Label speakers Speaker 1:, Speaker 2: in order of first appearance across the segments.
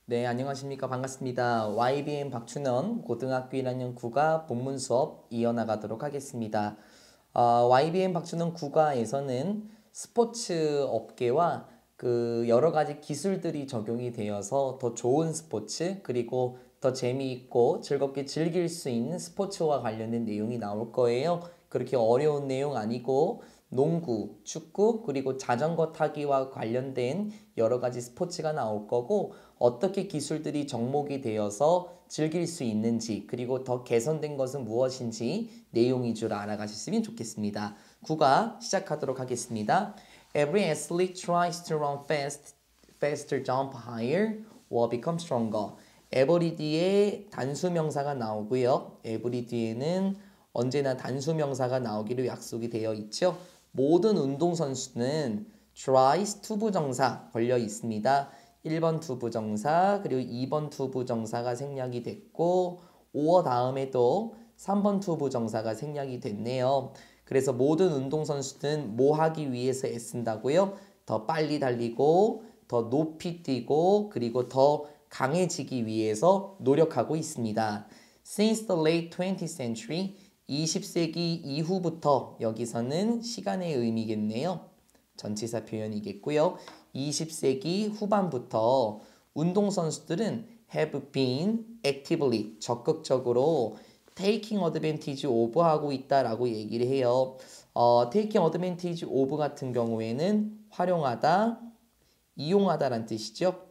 Speaker 1: 네, 안녕하십니까. 반갑습니다. YBM 박춘원 고등학교 1학년 국어 본문 수업 이어나가도록 하겠습니다. YBM 박춘원 국어에서는 스포츠 업계와 그 여러 가지 기술들이 적용이 되어서 더 좋은 스포츠 그리고 더 재미있고 즐겁게 즐길 수 있는 스포츠와 관련된 내용이 나올 거예요. 그렇게 어려운 내용 아니고 농구, 축구, 그리고 자전거 타기와 관련된 여러 가지 스포츠가 나올 거고 어떻게 기술들이 접목이 되어서 즐길 수 있는지 그리고 더 개선된 것은 무엇인지 내용 위주로 알아가셨으면 좋겠습니다. 국어 시작하도록 하겠습니다. Every athlete tries to run faster, jump higher, or become stronger. every 뒤에 단수 명사가 나오고요. every 뒤에는 언제나 단수 명사가 나오기로 약속이 되어 있죠. 모든 운동선수는 tries 투부정사 걸려 있습니다. 1번 투부정사 그리고 2번 투부정사가 생략이 됐고 5어 다음에도 3번 투부정사가 생략이 됐네요. 그래서 모든 운동선수는 뭐 하기 위해서 애쓴다고요? 더 빨리 달리고 더 높이 뛰고 그리고 더 강해지기 위해서 노력하고 있습니다. Since the late 20th century 20세기 이후부터 여기서는 시간의 의미겠네요. 전치사 표현이겠고요. 20세기 후반부터 운동선수들은 have been actively 적극적으로 taking advantage of 하고 있다라고 얘기를 해요. taking advantage of 같은 경우에는 활용하다, 이용하다라는 뜻이죠.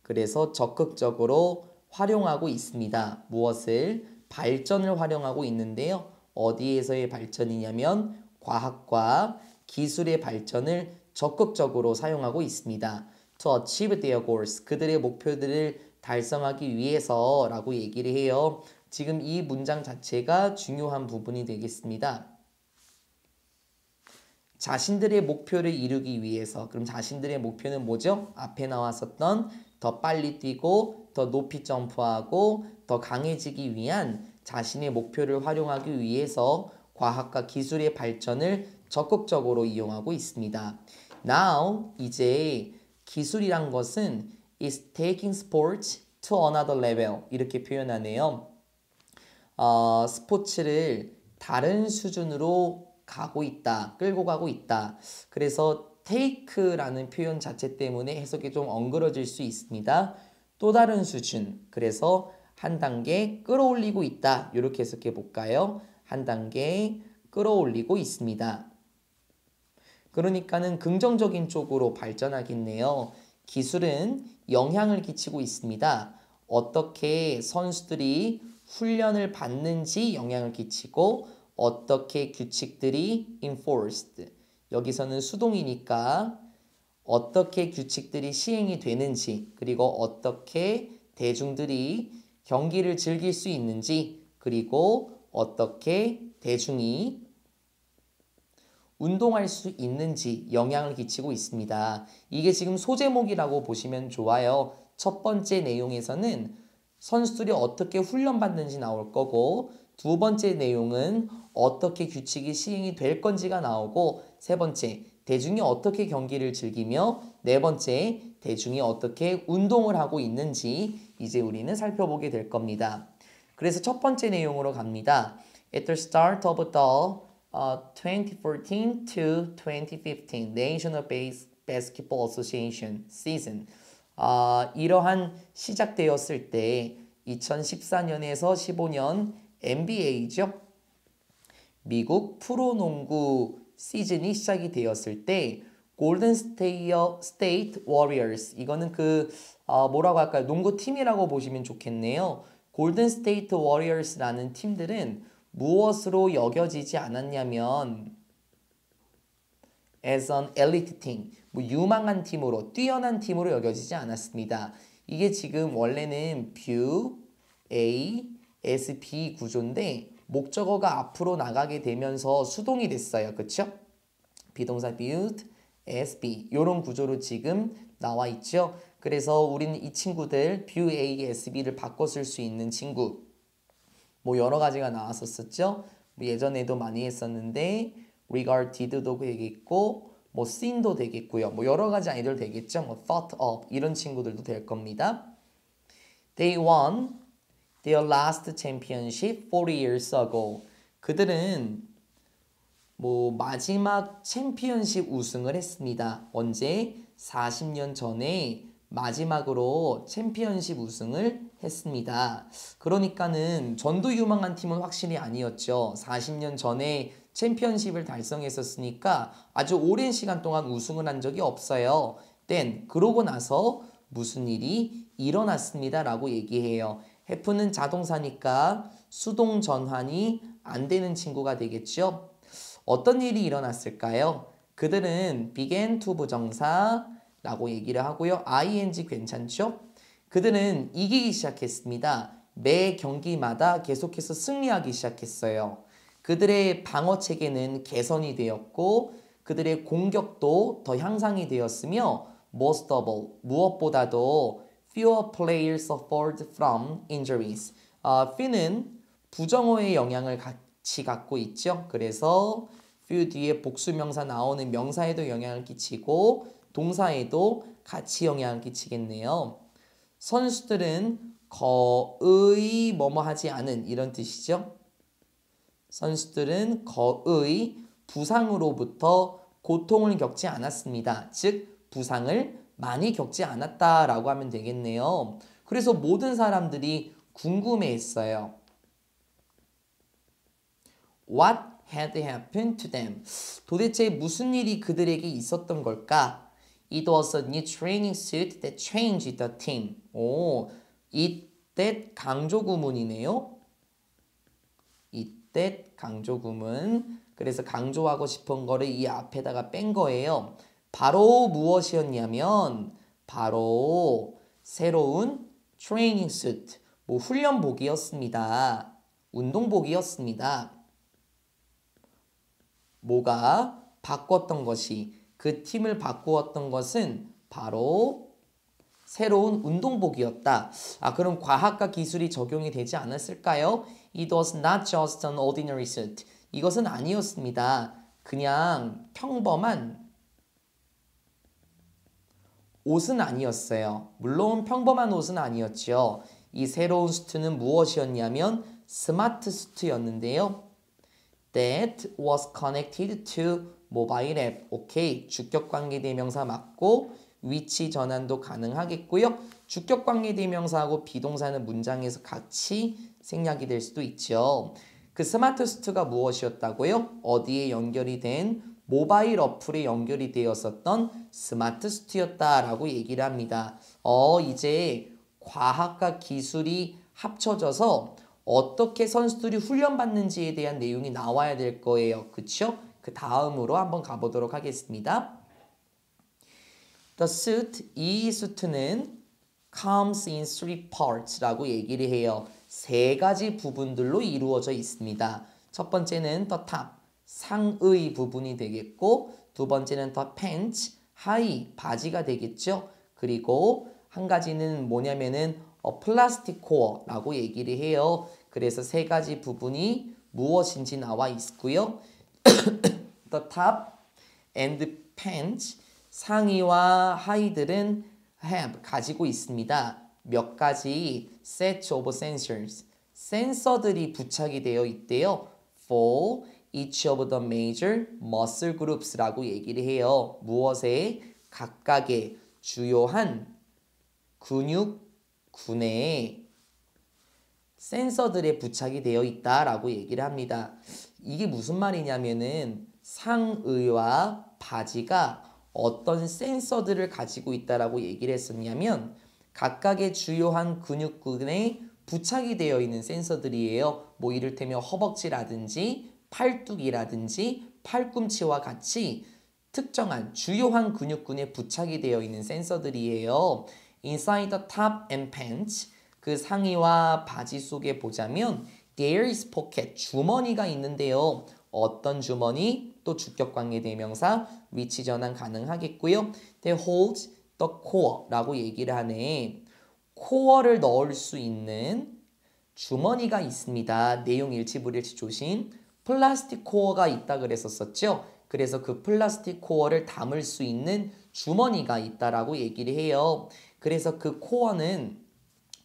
Speaker 1: 그래서 적극적으로 활용하고 있습니다. 무엇을? 발전을 활용하고 있는데요. 어디에서의 발전이냐면 과학과 기술의 발전을 적극적으로 사용하고 있습니다. To achieve their goals. 그들의 목표들을 달성하기 위해서라고 얘기를 해요. 지금 이 문장 자체가 중요한 부분이 되겠습니다. 자신들의 목표를 이루기 위해서 그럼 자신들의 목표는 뭐죠? 앞에 나왔었던 더 빨리 뛰고 더 높이 점프하고 더 강해지기 위한 자신의 목표를 활용하기 위해서 과학과 기술의 발전을 적극적으로 이용하고 있습니다. Now 이제 기술이란 것은 is taking sports to another level 이렇게 표현하네요. 스포츠를 다른 수준으로 가고 있다, 끌고 가고 있다. 그래서 take라는 표현 자체 때문에 해석이 좀 엉그러질 수 있습니다. 또 다른 수준, 그래서 한 단계 끌어올리고 있다. 이렇게 해석해 볼까요? 한 단계 끌어올리고 있습니다. 그러니까는 긍정적인 쪽으로 발전하겠네요. 기술은 영향을 끼치고 있습니다. 어떻게 선수들이 훈련을 받는지 영향을 끼치고 어떻게 규칙들이 enforced 여기서는 수동이니까 어떻게 규칙들이 시행이 되는지 그리고 어떻게 대중들이 경기를 즐길 수 있는지 그리고 어떻게 대중이 운동할 수 있는지 영향을 끼치고 있습니다. 이게 지금 소제목이라고 보시면 좋아요. 첫 번째 내용에서는 선수들이 어떻게 훈련받는지 나올 거고 두 번째 내용은 어떻게 규칙이 시행이 될 건지가 나오고 세 번째 대중이 어떻게 경기를 즐기며 네 번째 대중이 어떻게 운동을 하고 있는지 이제 우리는 살펴보게 될 겁니다. 그래서 첫 번째 내용으로 갑니다. At the start of the 2014 to 2015 National Basketball Association season 이러한 시작되었을 때 2014년에서 15년 NBA죠. 미국 프로농구 시즌이 시작이 되었을 때 골든 스테이트 워리어스 이거는 뭐라고 할까요? 농구팀이라고 보시면 좋겠네요. 골든 스테이트 워리어스라는 팀들은 무엇으로 여겨지지 않았냐면 as an elite team, 유망한 팀으로, 뛰어난 팀으로 여겨지지 않았습니다. 이게 지금 원래는 뷰, A, S, B 구조인데 목적어가 앞으로 나가게 되면서 수동이 됐어요. 그쵸? 비동사 build, S, B 이런 구조로 지금 나와 있죠. 그래서 우리는 이 친구들 뷰, A, S, B를 바꿔 쓸 수 있는 친구 여러 가지가 나왔었죠. 예전에도 많이 했었는데 regarded도 얘기했고 뭐 seen도 되겠고요. 뭐 여러 가지 아이들 되겠죠. 뭐 thought of 이런 친구들도 될 겁니다. They won their last championship 40 years ago. 그들은 뭐 마지막 챔피언십 우승을 했습니다. 언제? 40년 전에 마지막으로 챔피언십 우승을 했습니다. 그러니까는 전도 유망한 팀은 확실히 아니었죠. 40년 전에 챔피언십을 달성했었으니까 아주 오랜 시간 동안 우승을 한 적이 없어요. 그러고 나서 무슨 일이 일어났습니다 라고 얘기해요. have는 자동사니까 수동 전환이 안 되는 친구가 되겠죠. 어떤 일이 일어났을까요? 그들은 began to 부정사라고 얘기를 하고요. ing 괜찮죠? 그들은 이기기 시작했습니다. 매 경기마다 계속해서 승리하기 시작했어요. 그들의 방어 체계는 개선이 되었고 그들의 공격도 더 향상이 되었으며 most of all, 무엇보다도 fewer players suffered from injuries. few는 부정어의 영향을 같이 갖고 있죠. 그래서 few 뒤에 복수명사 나오는 명사에도 영향을 끼치고 동사에도 같이 영향을 끼치겠네요. 선수들은 거의 뭐뭐 하지 않은 이런 뜻이죠. 선수들은 거의 부상으로부터 고통을 겪지 않았습니다. 즉 부상을 많이 겪지 않았다라고 하면 되겠네요. 그래서 모든 사람들이 궁금해했어요. What had happened to them? 도대체 무슨 일이 그들에게 있었던 걸까? It was a new training suit that changed the team. It that 강조 구문이네요. It that 강조 구문. 그래서 강조하고 싶은 거를 이 앞에다가 뺀 거예요. 바로 무엇이었냐면 바로 새로운 트레이닝 수트, 뭐 훈련복이었습니다. 운동복이었습니다. 뭐가 바꿨던 것이 그 팀을 바꾸었던 것은 바로 새로운 운동복이었다. 그럼 과학과 기술이 적용이 되지 않았을까요? It was not just an ordinary suit. 이것은 아니었습니다. 그냥 평범한 옷은 아니었어요. 물론 평범한 옷은 아니었죠. 이 새로운 수트는 무엇이었냐면 스마트 수트였는데요. That was connected to mobile app. 오케이. 주격관계대명사 맞고 위치 전환도 가능하겠고요. 주격관계대명사하고 비동사는 문장에서 같이 생략이 될 수도 있죠. 그 스마트 수트가 무엇이었다고요? 어디에 연결이 된 모바일 어플에 연결이 되었었던 스마트 수트였다라고 얘기를 합니다. 이제 과학과 기술이 합쳐져서 어떻게 선수들이 훈련받는지에 대한 내용이 나와야 될 거예요. 그쵸? 그 다음으로 한번 가보도록 하겠습니다. The suit, 이 수트는 comes in three parts라고 얘기를 해요. 세 가지 부분들로 이루어져 있습니다. 첫 번째는 the top, 상의 부분이 되겠고 두 번째는 the pants, 하의, 바지가 되겠죠. 그리고 한 가지는 뭐냐면은 플라스틱 코어라고 얘기를 해요. 그래서 세 가지 부분이 무엇인지 나와 있고요. The top and pants, 상의와 하의들은 have, 가지고 있습니다. 몇 가지 set of sensors, 센서들이 부착이 되어 있대요. For each of the major muscle groups라고 얘기를 해요. 무엇에? 각각의 주요한 근육군에 센서들에 부착이 되어 있다라고 얘기를 합니다. 이게 무슨 말이냐면은 상의와 바지가 어떤 센서들을 가지고 있다라고 얘기를 했었냐면 각각의 주요한 근육군에 부착이 되어 있는 센서들이에요. 뭐 이를테면 허벅지라든지 팔뚝이라든지 팔꿈치와 같이 특정한 주요한 근육군에 부착이 되어 있는 센서들이에요. Inside the top and pants, 그 상의와 바지 속에 보자면 there is pocket, 주머니가 있는데요. 어떤 주머니? 또 주격관계 대명사, 위치 전환 가능하겠고요. That holds the core라고 얘기를 하네. 코어를 넣을 수 있는 주머니가 있습니다. 내용 일치불일치 조심. 플라스틱 코어가 있다 그랬었죠. 그래서 그 플라스틱 코어를 담을 수 있는 주머니가 있다라고 얘기를 해요. 그래서 그 코어는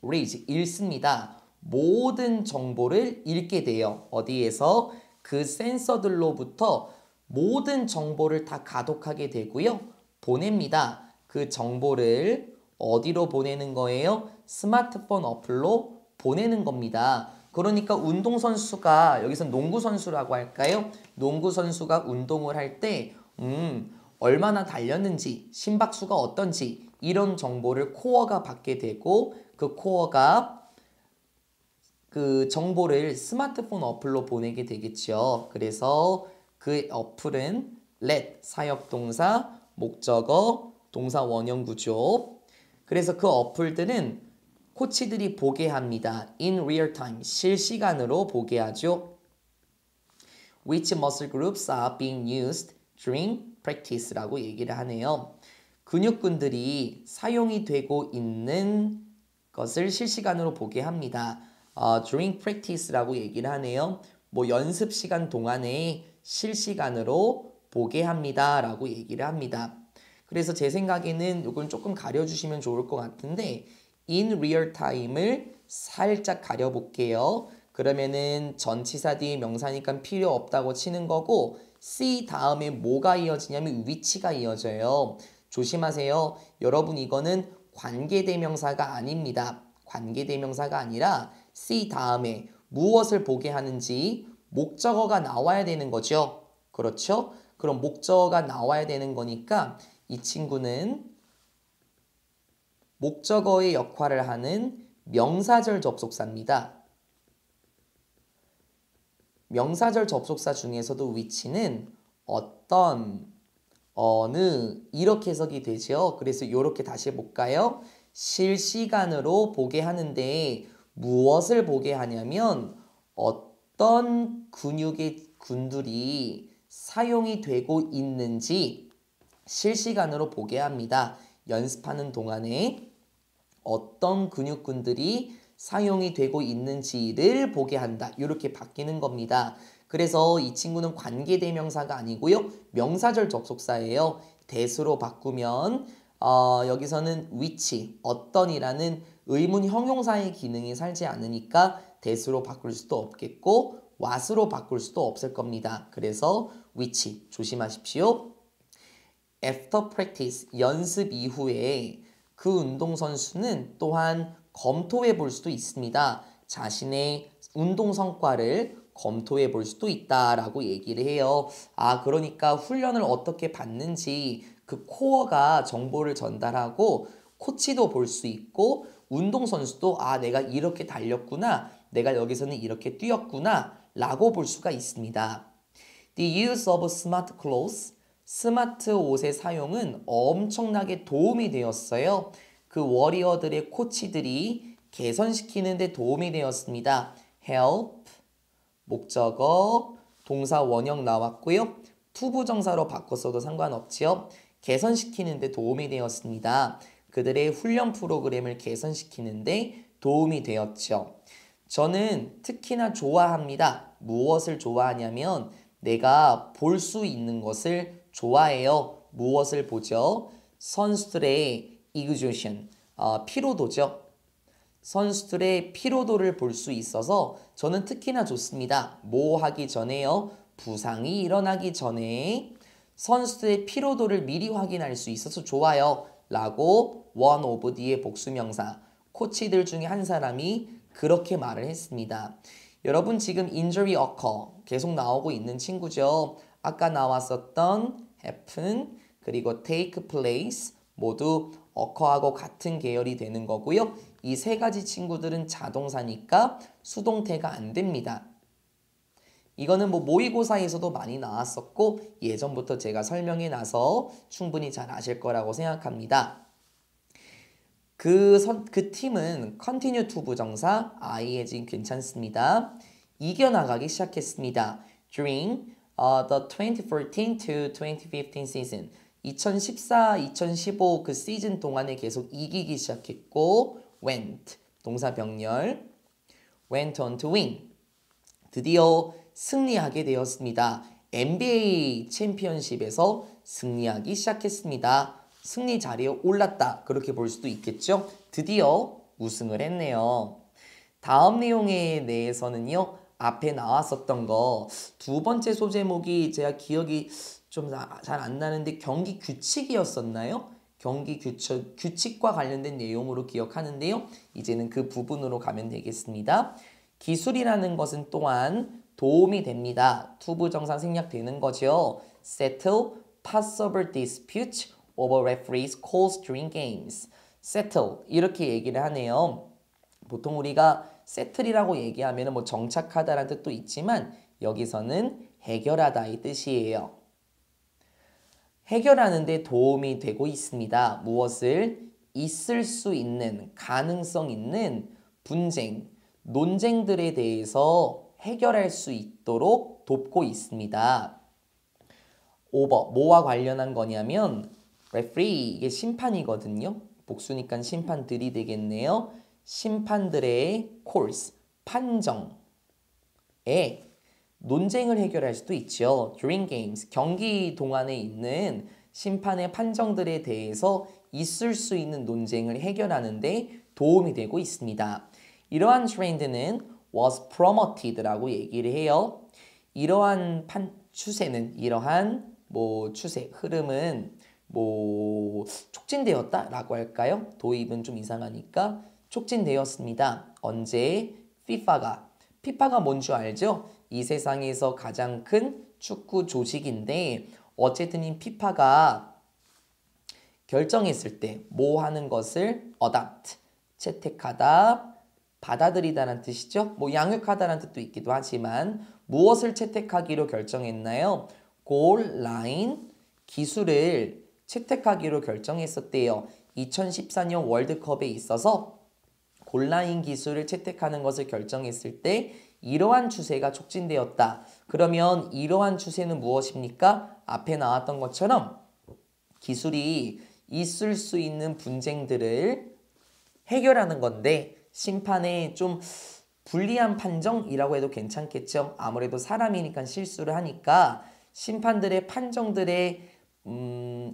Speaker 1: read, 읽습니다. 모든 정보를 읽게 돼요. 어디에서? 그 센서들로부터 모든 정보를 다 가독하게 되고요. 보냅니다. 그 정보를 어디로 보내는 거예요? 스마트폰 어플로 보내는 겁니다. 그러니까 운동선수가, 여기서 농구선수라고 할까요? 농구선수가 운동을 할 때, 얼마나 달렸는지, 심박수가 어떤지, 이런 정보를 코어가 받게 되고, 그 코어가 그 정보를 스마트폰 어플로 보내게 되겠죠. 그래서 그 어플은 let, 사역동사, 목적어, 동사 원형 구조. 그래서 그 어플들은 코치들이 보게 합니다. In real time, 실시간으로 보게 하죠. Which muscle groups are being used during practice라고 얘기를 하네요. 근육군들이 사용이 되고 있는 것을 실시간으로 보게 합니다. during practice라고 얘기를 하네요. 뭐 연습 시간 동안에 실시간으로 보게 합니다 라고 얘기를 합니다. 그래서 제 생각에는 이건 조금 가려주시면 좋을 것 같은데 in real time을 살짝 가려볼게요. 그러면은 전치사 뒤에 명사니까 필요 없다고 치는 거고 see 다음에 뭐가 이어지냐면 위치가 이어져요. 조심하세요. 여러분 이거는 관계대명사가 아닙니다. 관계대명사가 아니라 see 다음에 무엇을 보게 하는지 목적어가 나와야 되는 거죠. 그렇죠? 그럼 목적어가 나와야 되는 거니까 이 친구는 목적어의 역할을 하는 명사절 접속사입니다. 명사절 접속사 중에서도 위치는 어떤, 어느 이렇게 해석이 되죠. 그래서 이렇게 다시 해볼까요? 실시간으로 보게 하는데 무엇을 보게 하냐면 어떤 근육의 군들이 사용이 되고 있는지 실시간으로 보게 합니다. 연습하는 동안에 어떤 근육군들이 사용이 되고 있는지를 보게 한다. 이렇게 바뀌는 겁니다. 그래서 이 친구는 관계대명사가 아니고요. 명사절 접속사예요. 대수로 바꾸면 여기서는 which, 어떤이라는 의문 형용사의 기능이 살지 않으니까 대수로 바꿀 수도 없겠고 what으로 바꿀 수도 없을 겁니다. 그래서 which 조심하십시오. After practice, 연습 이후에 그 운동선수는 또한 검토해 볼 수도 있습니다. 자신의 운동 성과를 검토해 볼 수도 있다라고 얘기를 해요. 그러니까 훈련을 어떻게 받는지 그 코어가 정보를 전달하고 코치도 볼 수 있고 운동선수도 내가 이렇게 달렸구나, 내가 여기서는 이렇게 뛰었구나 라고 볼 수가 있습니다. The use of smart clothes, 스마트 옷의 사용은 엄청나게 도움이 되었어요. 그 워리어들의 코치들이 개선시키는 데 도움이 되었습니다. help, 목적어, 동사 원형 나왔고요. 투부정사로 바꿨어도 상관없지요. 개선시키는 데 도움이 되었습니다. 그들의 훈련 프로그램을 개선시키는 데 도움이 되었죠. 저는 특히나 좋아합니다. 무엇을 좋아하냐면 내가 볼 수 있는 것을 좋아해요. 무엇을 보죠? 선수들의 exhaustion, 피로도죠. 선수들의 피로도를 볼 수 있어서 저는 특히나 좋습니다. 뭐 하기 전에요? 부상이 일어나기 전에 선수들의 피로도를 미리 확인할 수 있어서 좋아요. 라고 one of 뒤에 복수명사, 코치들 중에 한 사람이 그렇게 말을 했습니다. 여러분 지금 injury occur 계속 나오고 있는 친구죠. 아까 나왔었던 happen 그리고 take place 모두 occur하고 같은 계열이 되는 거고요. 이 세 가지 친구들은 자동사니까 수동태가 안 됩니다. 이거는 뭐 모의고사에서도 많이 나왔었고 예전부터 제가 설명해 놔서 충분히 잘 아실 거라고 생각합니다. 그 팀은 continue to 부정사 ING 괜찮습니다. 이겨나가기 시작했습니다. During the 2014 to 2015 season 2014-2015 그 시즌 동안에 계속 이기기 시작했고 went 동사 병렬 went on to win 드디어 승리하게 되었습니다. NBA 챔피언십에서 승리하기 시작했습니다. 승리 자리에 올랐다. 그렇게 볼 수도 있겠죠. 드디어 우승을 했네요. 다음 내용에 대해서는요. 앞에 나왔었던 거 두 번째 소제목이 제가 기억이 좀 잘 안 나는데 경기 규칙이었었나요? 경기 규칙과 관련된 내용으로 기억하는데요. 이제는 그 부분으로 가면 되겠습니다. 기술이라는 것은 또한 도움이 됩니다. 투부정사 생략되는 거죠. Settle possible disputes over referees calls during games. Settle 이렇게 얘기를 하네요. 보통 우리가 세틀이라고 얘기하면 뭐 정착하다라는 뜻도 있지만 여기서는 해결하다 이 뜻이에요. 해결하는 데 도움이 되고 있습니다. 무엇을? 있을 수 있는, 가능성 있는 분쟁, 논쟁들에 대해서 해결할 수 있도록 돕고 있습니다. over, 뭐와 관련한 거냐면 referee, 이게 심판이거든요. 복수니까 심판들이 되겠네요. 심판들의 course, 판정에 논쟁을 해결할 수도 있죠. During games, 경기 동안에 있는 심판의 판정들에 대해서 있을 수 있는 논쟁을 해결하는 데 도움이 되고 있습니다. 이러한 트렌드는 was promoted라고 얘기를 해요. 이러한 추세는, 이러한 추세, 흐름은 촉진되었다라고 할까요? 도입은 좀 이상하니까 촉진되었습니다. 언제? FIFA가 뭔 줄 알죠? 이 세상에서 가장 큰 축구 조직인데 어쨌든 이 FIFA가 결정했을 때 뭐 하는 것을 adopt, 채택하다, 받아들이다라는 뜻이죠. 양육하다라는 뜻도 있기도 하지만 무엇을 채택하기로 결정했나요? 골 라인 기술을 채택하기로 결정했었대요. 2014년 월드컵에 있어서 골라인 기술을 채택하는 것을 결정했을 때 이러한 추세가 촉진되었다. 그러면 이러한 추세는 무엇입니까? 앞에 나왔던 것처럼 기술이 있을 수 있는 분쟁들을 해결하는 건데 심판의 좀 불리한 판정이라고 해도 괜찮겠죠. 아무래도 사람이니까 실수를 하니까 심판들의 판정들에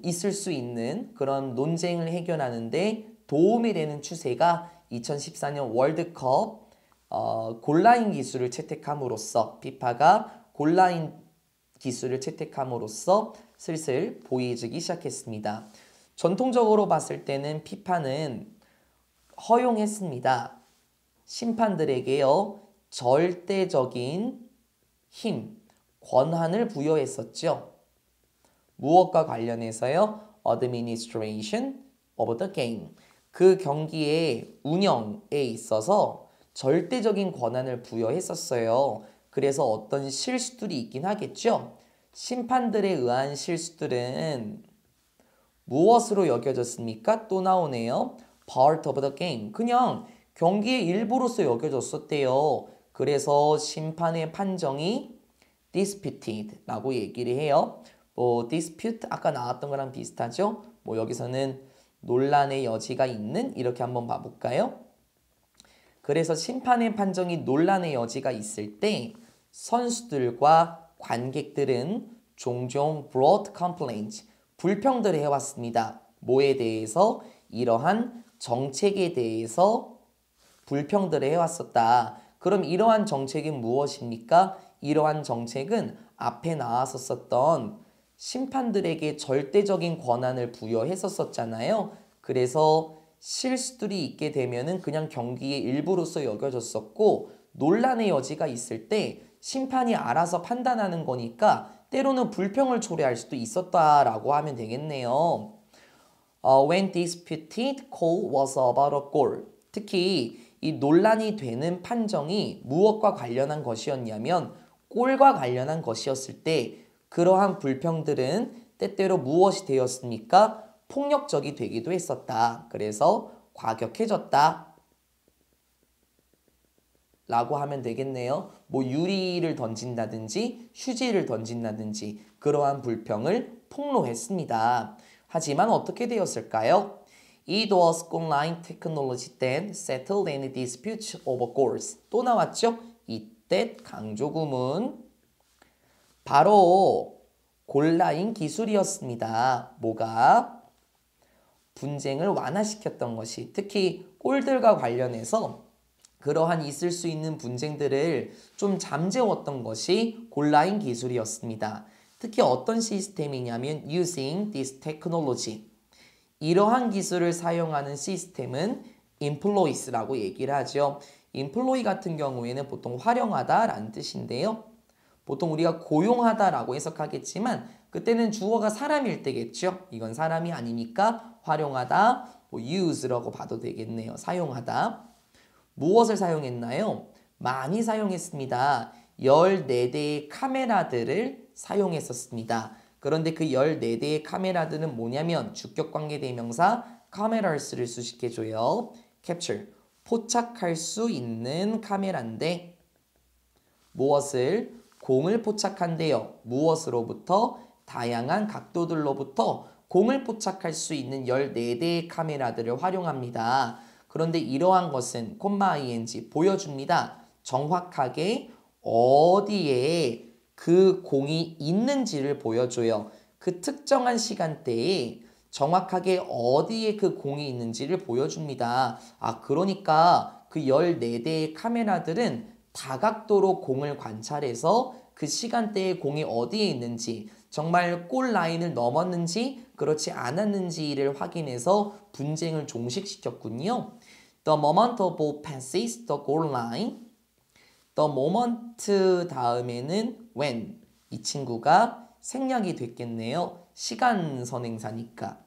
Speaker 1: 있을 수 있는 그런 논쟁을 해결하는데 도움이 되는 추세가 2014년 월드컵 골라인 기술을 채택함으로써 FIFA가 골라인 기술을 채택함으로써 슬슬 보이기 시작했습니다. 전통적으로 봤을 때는 FIFA는 허용했습니다. 심판들에게요. 절대적인 힘, 권한을 부여했었죠. 무엇과 관련해서요? Administration of the game. 그 경기의 운영에 있어서 절대적인 권한을 부여했었어요. 그래서 어떤 실수들이 있긴 하겠죠. 심판들에 의한 실수들은 무엇으로 여겨졌습니까? 또 나오네요. Part of the game. 그냥 경기의 일부로서 여겨졌었대요. 그래서 심판의 판정이 disputed라고 얘기를 해요. dispute 아까 나왔던 거랑 비슷하죠? 여기서는 논란의 여지가 있는 이렇게 한번 봐볼까요? 그래서 심판의 판정이 논란의 여지가 있을 때 선수들과 관객들은 종종 brought complaints, 불평들을 해왔습니다. 뭐에 대해서? 이러한 정책에 대해서 불평들을 해왔었다. 그럼 이러한 정책은 무엇입니까? 이러한 정책은 앞에 나왔었던 심판들에게 절대적인 권한을 부여했었잖아요. 그래서 실수들이 있게 되면은 그냥 경기의 일부로서 여겨졌었고 논란의 여지가 있을 때 심판이 알아서 판단하는 거니까 때로는 불평을 초래할 수도 있었다라고 하면 되겠네요. When disputed call was about a goal. 특히 이 논란이 되는 판정이 무엇과 관련한 것이었냐면 골과 관련한 것이었을 때 그러한 불평들은 때때로 무엇이 되었습니까? 폭력적이 되기도 했었다. 그래서 과격해졌다. 라고 하면 되겠네요. 유리를 던진다든지 휴지를 던진다든지 그러한 불평을 폭로했습니다. 하지만 어떻게 되었을까요? It was online technology that settled any disputes over goals. 또 나왔죠? 이때 강조구문 바로 골라인 기술이었습니다. 뭐가? 분쟁을 완화시켰던 것이, 특히 꼴들과 관련해서 그러한 있을 수 있는 분쟁들을 좀 잠재웠던 것이 골라인 기술이었습니다. 특히 어떤 시스템이냐면 using this technology. 이러한 기술을 사용하는 시스템은 employees라고 얘기를 하죠. employee 같은 경우에는 보통 활용하다라는 뜻인데요. 보통 우리가 고용하다라고 해석하겠지만 그때는 주어가 사람일 때겠죠. 이건 사람이 아니니까 활용하다, use라고 봐도 되겠네요. 사용하다. 무엇을 사용했나요? 많이 사용했습니다. 14대의 카메라들을 사용했었습니다. 그런데 그 14대의 카메라들은 뭐냐면 주격관계대명사 cameras를 수식해줘요. capture, 포착할 수 있는 카메라인데 무엇을? 공을 포착한대요. 무엇으로부터? 다양한 각도들로부터 공을 포착할 수 있는 14대의 카메라들을 활용합니다. 그런데 이러한 것은 콤마-ing 보여줍니다. 정확하게 어디에 그 공이 있는지를 보여줘요. 그 특정한 시간대에 정확하게 어디에 그 공이 있는지를 보여줍니다. 그러니까 그 14대의 카메라들은 다각도로 공을 관찰해서 그 시간대에 공이 어디에 있는지, 정말 골 라인을 넘었는지 그렇지 않았는지를 확인해서 분쟁을 종식시켰군요. The moment a ball passes the goal line. The moment 다음에는 when. 이 친구가 생략이 됐겠네요. 시간 선행사니까.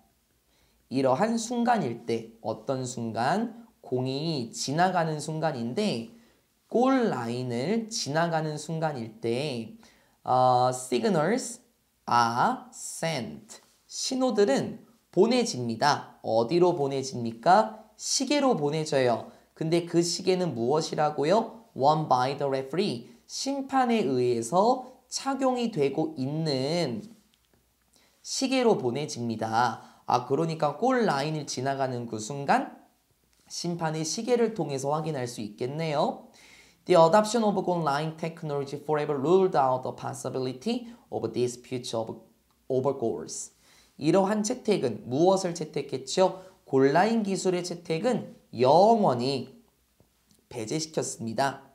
Speaker 1: 이러한 순간일 때, 어떤 순간? 공이 지나가는 순간인데 골 라인을 지나가는 순간일 때 signals are sent. 신호들은 보내집니다. 어디로 보내집니까? 시계로 보내져요. 근데 그 시계는 무엇이라고요? Worn by the referee. 심판에 의해서 착용이 되고 있는 시계로 보내집니다. 그러니까 골 라인을 지나가는 그 순간 심판의 시계를 통해서 확인할 수 있겠네요. The adoption of goal line technology forever ruled out the possibility of disputes over goals. 이러한 채택은 무엇을 채택했죠? 골라인 기술의 채택은 영원히 배제시켰습니다.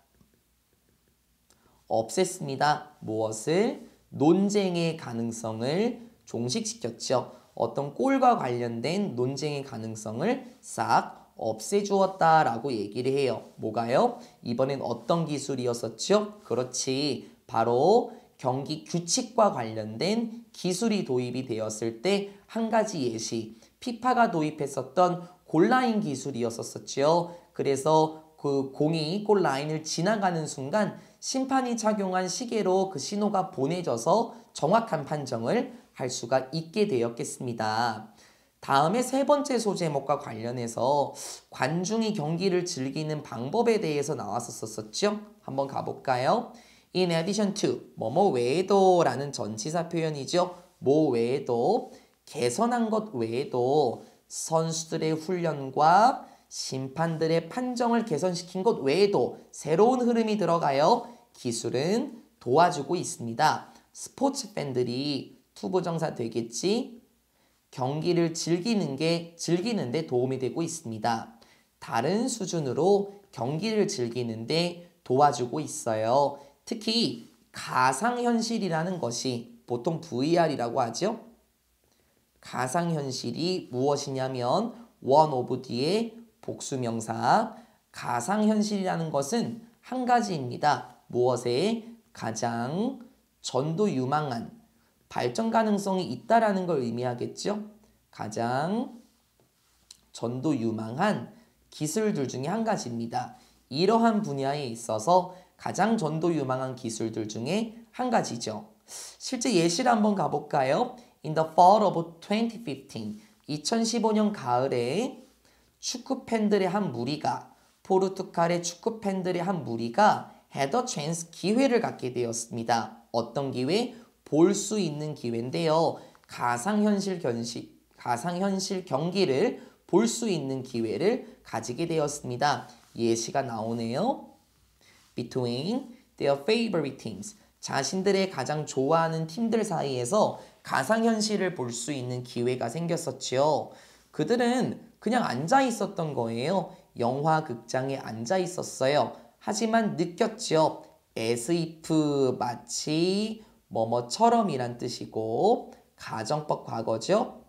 Speaker 1: 없앴습니다. 무엇을? 논쟁의 가능성을 종식시켰죠. 어떤 골과 관련된 논쟁의 가능성을 싹 없애주었다라고 얘기를 해요. 뭐가요? 이번엔 어떤 기술이었었죠? 그렇지. 바로 경기 규칙과 관련된 기술이 도입이 되었을 때 한 가지 예시. 피파가 도입했었던 골라인 기술이었었죠. 그래서 그 공이 골 라인을 지나가는 순간 심판이 착용한 시계로 그 신호가 보내져서 정확한 판정을 할 수가 있게 되었겠습니다. 다음에 세 번째 소제목과 관련해서 관중이 경기를 즐기는 방법에 대해서 나왔었었죠. 한번 가볼까요? In addition to, 뭐뭐 외에도 라는 전치사 표현이죠. 뭐 외에도, 개선한 것 외에도 선수들의 훈련과 심판들의 판정을 개선시킨 것 외에도 새로운 흐름이 들어가요. 기술은 도와주고 있습니다. 스포츠 팬들이 투부정사 되겠지? 경기를 즐기는데 도움이 되고 있습니다. 다른 수준으로 경기를 즐기는데 도와주고 있어요. 특히 가상현실이라는 것이 보통 VR이라고 하죠. 가상현실이 무엇이냐면 one of 뒤에 복수명사. 가상현실이라는 것은 한 가지입니다. 무엇에? 가장 전도 유망한 발전 가능성이 있다라는 걸 의미하겠죠. 가장 전도 유망한 기술들 중에 한 가지입니다. 이러한 분야에 있어서 가장 전도 유망한 기술들 중에 한 가지죠. 실제 예시를 한번 가볼까요? In the fall of 2015, 2015년 가을에 축구 팬들의 한 무리가, 포르투갈의 축구 팬들의 한 무리가 had a chance, 기회를 갖게 되었습니다. 어떤 기회? 볼 수 있는 기회인데요. 가상현실 경기를 볼 수 있는 기회를 가지게 되었습니다. 예시가 나오네요. Between their favorite teams. 자신들의 가장 좋아하는 팀들 사이에서 가상현실을 볼 수 있는 기회가 생겼었지요. 그들은 그냥 앉아 있었던 거예요. 영화 극장에 앉아 있었어요. 하지만 느꼈죠. as if 마치 뭐뭐처럼이란 뜻이고 가정법 과거죠.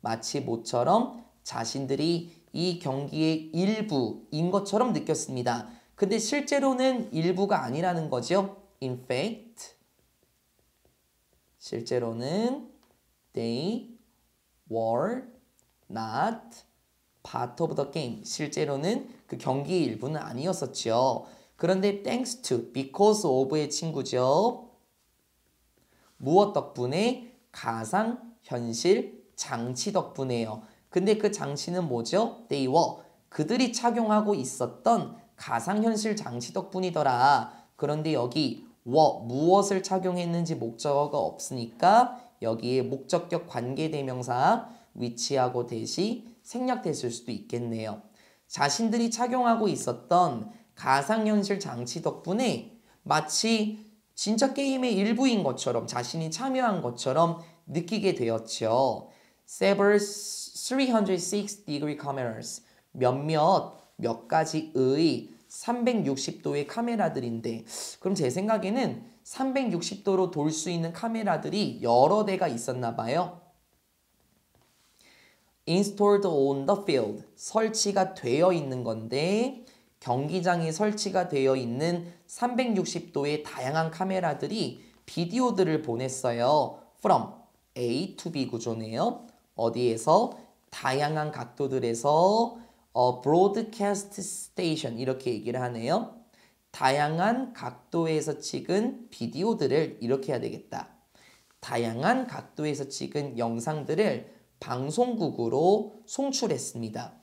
Speaker 1: 마치 모처럼 자신들이 이 경기의 일부인 것처럼 느꼈습니다. 근데 실제로는 일부가 아니라는 거죠. In fact, 실제로는 they were not part of the game. 실제로는 그 경기의 일부는 아니었었죠. 그런데 thanks to, because of의 친구죠. 무엇 덕분에? 가상현실 장치 덕분에요. 근데 그 장치는 뭐죠? They were. 그들이 착용하고 있었던 가상현실 장치 덕분이더라. 그런데 여기 were, 무엇을 착용했는지 목적어가 없으니까 여기에 목적격 관계대명사 위치하고 대시 생략됐을 수도 있겠네요. 자신들이 착용하고 있었던 가상현실 장치 덕분에 마치 진짜 게임의 일부인 것처럼 자신이 참여한 것처럼 느끼게 되었죠. Several 360-degree cameras, 몇 가지의 360도의 카메라들인데 그럼 제 생각에는 360도로 돌 수 있는 카메라들이 여러 대가 있었나 봐요. Installed on the field, 설치가 되어 있는 건데 경기장에 설치가 되어 있는 360도의 다양한 카메라들이 비디오들을 보냈어요. From A to B 구조네요. 어디에서? 다양한 각도들에서 broadcast station 이렇게 얘기를 하네요. 다양한 각도에서 찍은 비디오들을 이렇게 해야 되겠다. 다양한 각도에서 찍은 영상들을 방송국으로 송출했습니다.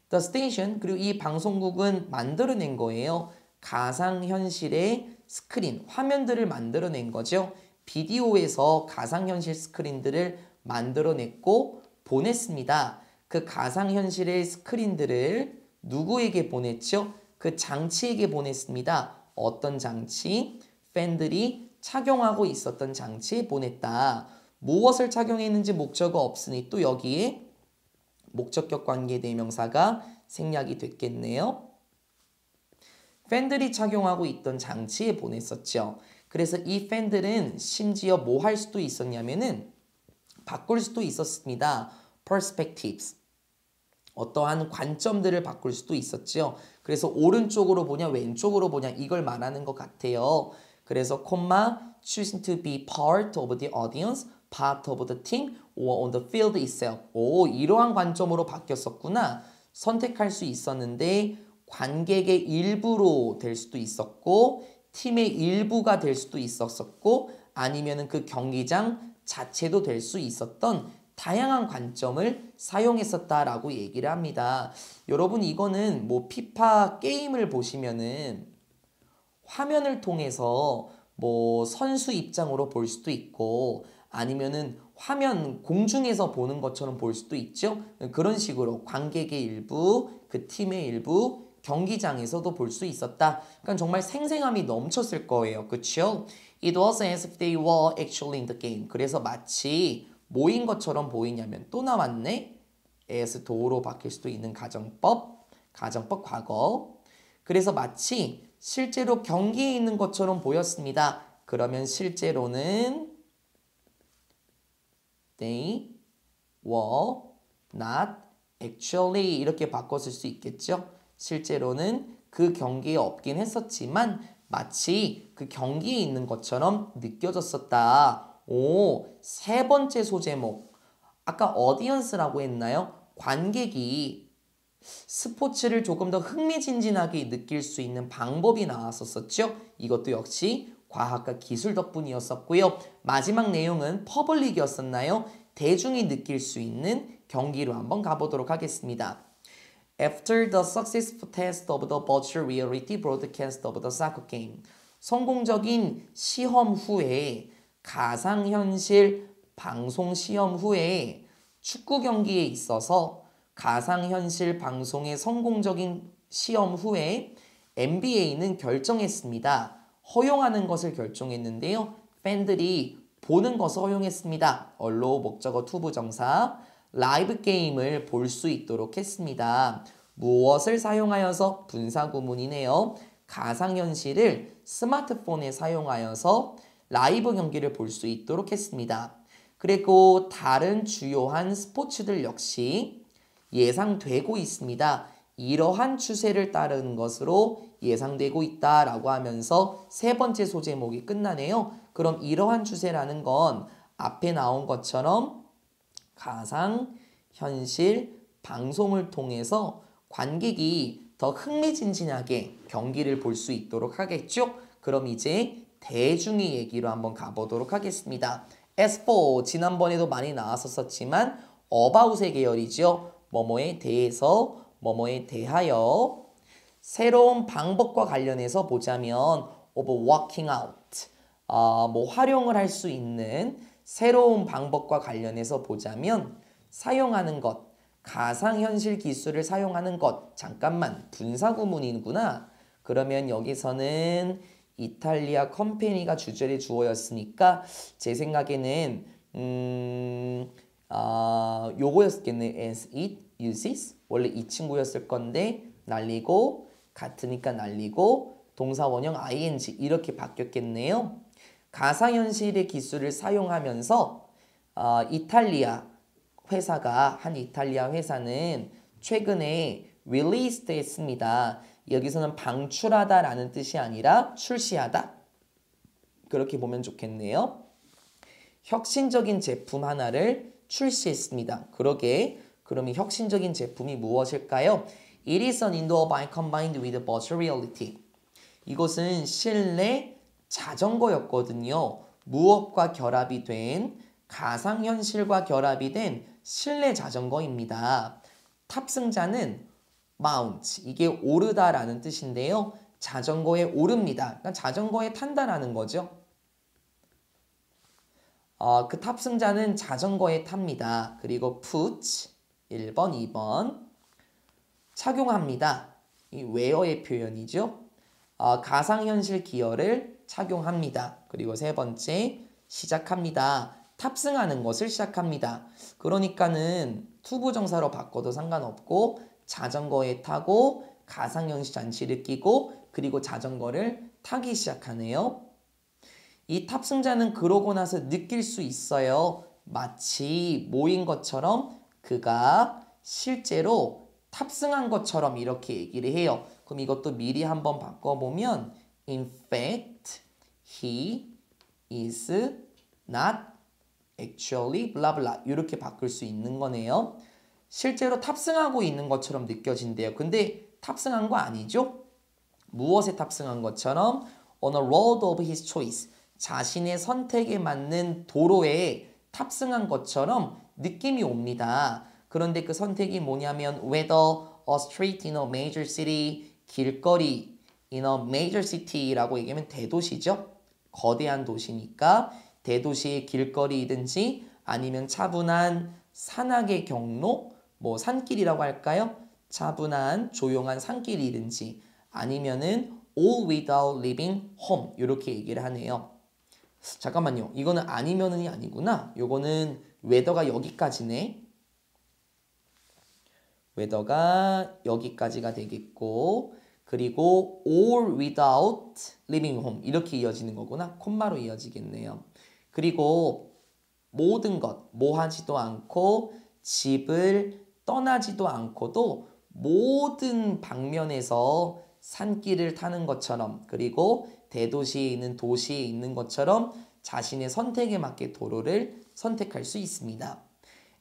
Speaker 1: The station, 그리고 이 방송국은 만들어낸 거예요. 가상현실의 스크린, 화면들을 만들어낸 거죠. 비디오에서 가상현실 스크린들을 만들어냈고 보냈습니다. 그 가상현실의 스크린들을 누구에게 보냈죠? 그 장치에게 보냈습니다. 어떤 장치? 팬들이 착용하고 있었던 장치에 보냈다. 무엇을 착용했는지 목적어 없으니 또 여기에 목적격 관계 대명사가 생략이 됐겠네요. 팬들이 착용하고 있던 장치에 보냈었죠. 그래서 이 팬들은 심지어 뭐 할 수도 있었냐면은 바꿀 수도 있었습니다. perspectives. 어떠한 관점들을 바꿀 수도 있었죠. 그래서 오른쪽으로 보냐 왼쪽으로 보냐 이걸 말하는 것 같아요. 그래서 choosing to be part of the audience, part of the team, or on the field itself. 오, 이러한 관점으로 바뀌었었구나. 선택할 수 있었는데 관객의 일부로 될 수도 있었고 팀의 일부가 될 수도 있었고 아니면은 그 경기장 자체도 될 수 있었던 다양한 관점을 사용했었다라고 얘기를 합니다. 여러분 이거는 뭐 피파 게임을 보시면은 화면을 통해서 뭐 선수 입장으로 볼 수도 있고 아니면은 화면 공중에서 보는 것처럼 볼 수도 있죠. 그런 식으로 관객의 일부, 그 팀의 일부, 경기장에서도 볼 수 있었다. 그러니까 정말 생생함이 넘쳤을 거예요. 그렇죠? It was as if they were actually in the game. 그래서 마치 뭐인 것처럼 보이냐면 또 나왔네. as do로 바뀔 수도 있는 가정법 과거. 그래서 마치 실제로 경기에 있는 것처럼 보였습니다. 그러면 실제로는 they were not actually 이렇게 바꿨을 수 있겠죠. 실제로는 그 경기에 없긴 했었지만 마치 그 경기에 있는 것처럼 느껴졌었다. 오, 세 번째 소제목. 아까 어디언스라고 했나요? 관객이 스포츠를 조금 더 흥미진진하게 느낄 수 있는 방법이 나왔었죠. 이것도 역시 과학과 기술 덕분이었었고요. 마지막 내용은 퍼블릭이었었나요? 대중이 느낄 수 있는 경기로 한번 가보도록 하겠습니다. After the successful test of the virtual reality broadcast of the soccer game, 성공적인 시험 후에 가상현실 방송 시험 후에 축구 경기에 있어서 가상현실 방송의 성공적인 시험 후에 NBA는 결정했습니다. 허용하는 것을 결정했는데요. 팬들이 보는 것을 허용했습니다. 언로 목적어 투부정사 라이브 게임을 볼 수 있도록 했습니다. 무엇을 사용하여서 분사구문이네요. 가상현실을 스마트폰에 사용하여서 라이브 경기를 볼 수 있도록 했습니다. 그리고 다른 주요한 스포츠들 역시 예상되고 있습니다. 이러한 추세를 따르는 것으로 예상되고 있다라고 하면서 세 번째 소제목이 끝나네요. 그럼 이러한 추세라는 건 앞에 나온 것처럼 가상현실 방송을 통해서 관객이 더 흥미진진하게 경기를 볼 수 있도록 하겠죠? 그럼 이제 대중의 얘기로 한번 가보도록 하겠습니다. S4 지난번에도 많이 나왔었지만 about의 계열이죠. 뭐뭐에 대해서, 뭐뭐에 대하여. 새로운 방법과 관련해서 보자면 of working out, 뭐 활용을 할 수 있는 새로운 방법과 관련해서 보자면 사용하는 것, 가상현실 기술을 사용하는 것. 잠깐만, 분사구문이구나. 그러면 여기서는 이탈리아 컴퍼니가 주절의 주어였으니까 제 생각에는 요거였겠네. as it uses. 원래 이 친구였을 건데 날리고 같으니까 날리고 동사 원형 ing 이렇게 바뀌었겠네요. 가상현실의 기술을 사용하면서 이탈리아 회사가 한 이탈리아 회사는 최근에 released 했습니다. 여기서는 방출하다라는 뜻이 아니라 출시하다. 그렇게 보면 좋겠네요. 혁신적인 제품 하나를 출시했습니다. 그러게 그럼 이 혁신적인 제품이 무엇일까요? It is an indoor bike combined with virtual reality. 이것은 실내 자전거였거든요. 무엇과 결합이 된 가상현실과 결합이 된 실내 자전거입니다. 탑승자는 mount, 이게 오르다라는 뜻인데요. 자전거에 오릅니다. 그러니까 자전거에 탄다라는 거죠. 그 탑승자는 자전거에 탑니다. 그리고 put, 1번, 2번 착용합니다. 이 wear의 표현이죠. 가상현실 기어를 착용합니다. 그리고 세 번째, 시작합니다. 탑승하는 것을 시작합니다. 그러니까는 투부정사로 바꿔도 상관없고 자전거에 타고 가상현실 장치를 끼고 그리고 자전거를 타기 시작하네요. 이 탑승자는 그러고 나서 느낄 수 있어요. 마치 모인 것처럼 그가 실제로 탑승한 것처럼 이렇게 얘기를 해요. 그럼 이것도 미리 한번 바꿔보면 In fact, he is not actually blah blah 이렇게 바꿀 수 있는 거네요. 실제로 탑승하고 있는 것처럼 느껴진대요. 근데 탑승한 거 아니죠? 무엇에 탑승한 것처럼 on a road of his choice. 자신의 선택에 맞는 도로에 탑승한 것처럼 느낌이 옵니다. 그런데 그 선택이 뭐냐면 whether a street in a major city, 길거리 in a major city라고 얘기하면 대도시죠. 거대한 도시니까 대도시의 길거리이든지 아니면 차분한 산악의 경로, 뭐 산길이라고 할까요? 차분한 조용한 산길이든지 아니면은 all without leaving home 이렇게 얘기를 하네요. 잠깐만요. 이거는 아니면은이 아니구나. 요거는 whether가 여기까지네. whether가 여기까지가 되겠고 그리고 all without leaving home 이렇게 이어지는 거구나. 콤마로 이어지겠네요. 그리고 모든 것, 뭐 하지도 않고 집을 떠나지도 않고도 모든 방면에서 산길을 타는 것처럼 그리고 대도시에 있는 도시에 있는 것처럼 자신의 선택에 맞게 도로를 선택할 수 있습니다.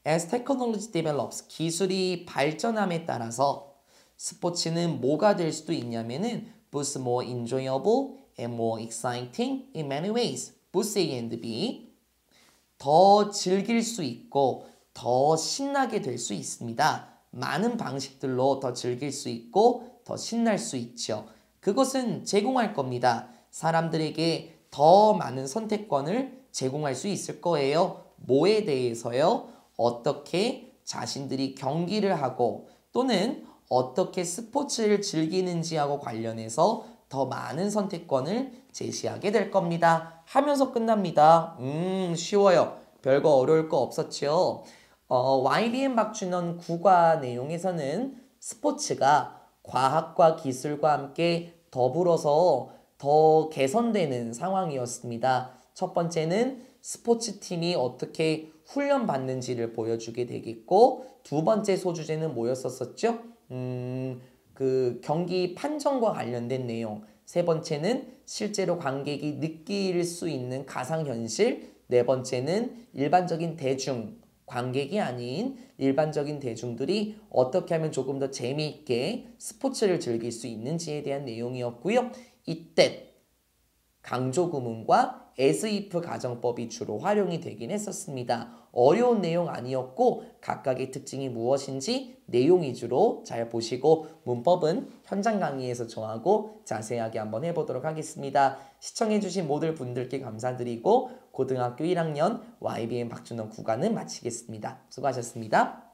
Speaker 1: As technology develops, 기술이 발전함에 따라서 스포츠는 뭐가 될 수도 있냐면은 both more enjoyable and more exciting in many ways. both A and B. 더 즐길 수 있고 더 신나게 될 수 있습니다. 많은 방식들로 더 즐길 수 있고 더 신날 수 있죠. 그것은 제공할 겁니다. 사람들에게 더 많은 선택권을 제공할 수 있을 거예요. 뭐에 대해서요? 어떻게 자신들이 경기를 하고 또는 어떻게 스포츠를 즐기는지하고 관련해서 더 많은 선택권을 제시하게 될 겁니다. 하면서 끝납니다. 쉬워요. 별거 어려울 거 없었죠. YBN 박준원 국어 내용에서는 스포츠가 과학과 기술과 함께 더불어서 더 개선되는 상황이었습니다. 첫 번째는 스포츠팀이 어떻게 훈련받는지를 보여주게 되겠고, 두 번째 소주제는 뭐였었죠? 그 경기 판정과 관련된 내용. 세 번째는 실제로 관객이 느낄 수 있는 가상현실. 네 번째는 일반적인 대중, 관객이 아닌 일반적인 대중들이 어떻게 하면 조금 더 재미있게 스포츠를 즐길 수 있는지에 대한 내용이었고요. 이때 강조구문과 as-if 가정법이 주로 활용이 되긴 했었습니다. 어려운 내용 아니었고 각각의 특징이 무엇인지 내용 위주로 잘 보시고 문법은 현장 강의에서 정하고 자세하게 한번 해보도록 하겠습니다. 시청해주신 모든 분들께 감사드리고 고등학교 1학년 YBN 박준원 국어는 마치겠습니다. 수고하셨습니다.